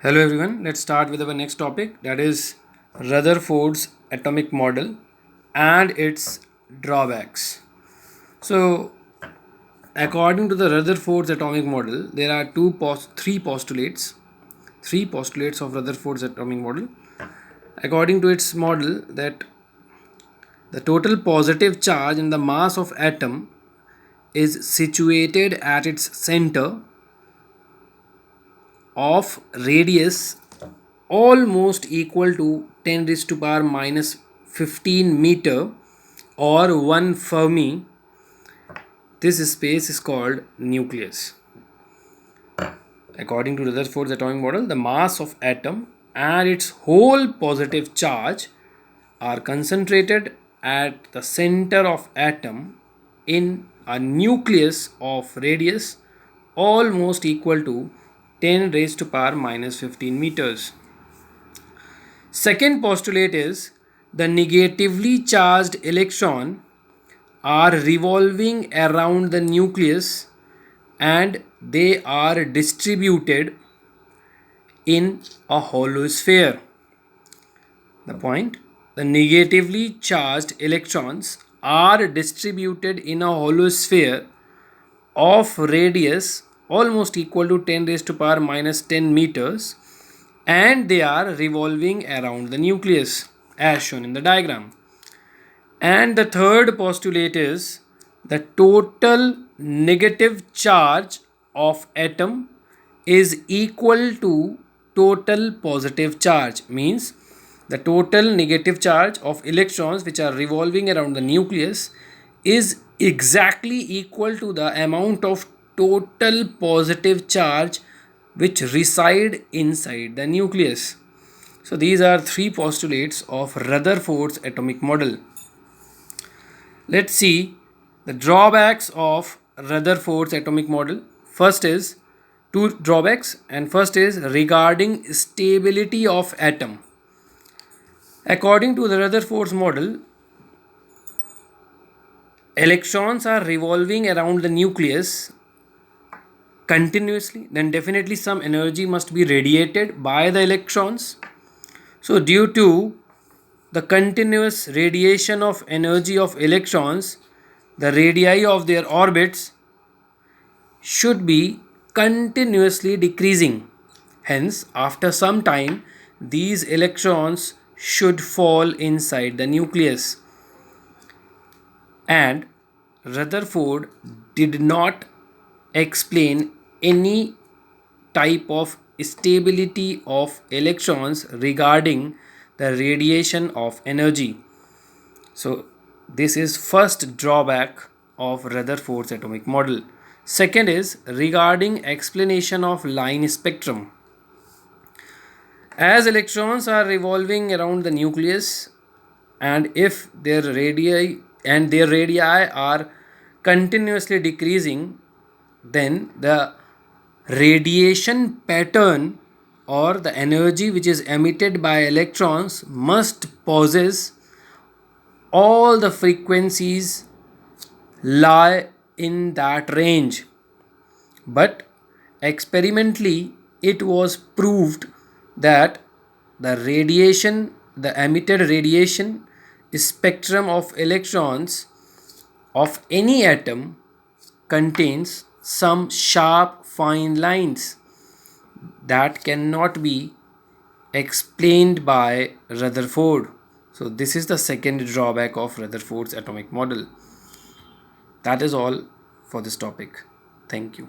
Hello everyone, let's start with our next topic, that is Rutherford's atomic model and its drawbacks. So, according to the Rutherford's atomic model, there are three postulates of Rutherford's atomic model. According to its model, that the total positive charge in the mass of atom is situated at its center of radius almost equal to 10 raised to power minus 15 meter or 1 Fermi. This space is called nucleus. According to Rutherford's atomic model, the mass of atom and its whole positive charge are concentrated at the center of atom in a nucleus of radius almost equal to 10 raised to power minus 15 meters. Second postulate is the negatively charged electron are revolving around the nucleus and they are distributed in a hollow sphere. The point, the negatively charged electrons are distributed in a hollow sphere of radius almost equal to 10 raised to power minus 10 meters and they are revolving around the nucleus as shown in the diagram. And the third postulate is the total negative charge of atom is equal to total positive charge, means the total negative charge of electrons which are revolving around the nucleus is exactly equal to the amount of total positive charge which reside inside the nucleus. So these are three postulates of Rutherford's atomic model. Let's see the drawbacks of Rutherford's atomic model. First is two drawbacks, and first is regarding stability of atom. According to the Rutherford's model, electrons are revolving around the nucleus continuously, then definitely some energy must be radiated by the electrons. So due to the continuous radiation of energy of electrons, the radii of their orbits should be continuously decreasing. Hence, after some time, these electrons should fall inside the nucleus. And Rutherford did not explain any type of stability of electrons regarding the radiation of energy. So this is first drawback of Rutherford's atomic model. Second is regarding explanation of line spectrum. As electrons are revolving around the nucleus, and if their radii are continuously decreasing, then the radiation pattern or the energy which is emitted by electrons must possess all the frequencies lie in that range. But experimentally it was proved that the emitted radiation spectrum of electrons of any atom contains some sharp fine lines that cannot be explained by Rutherford. So this is the second drawback of Rutherford's atomic model. That is all for this topic. Thank you.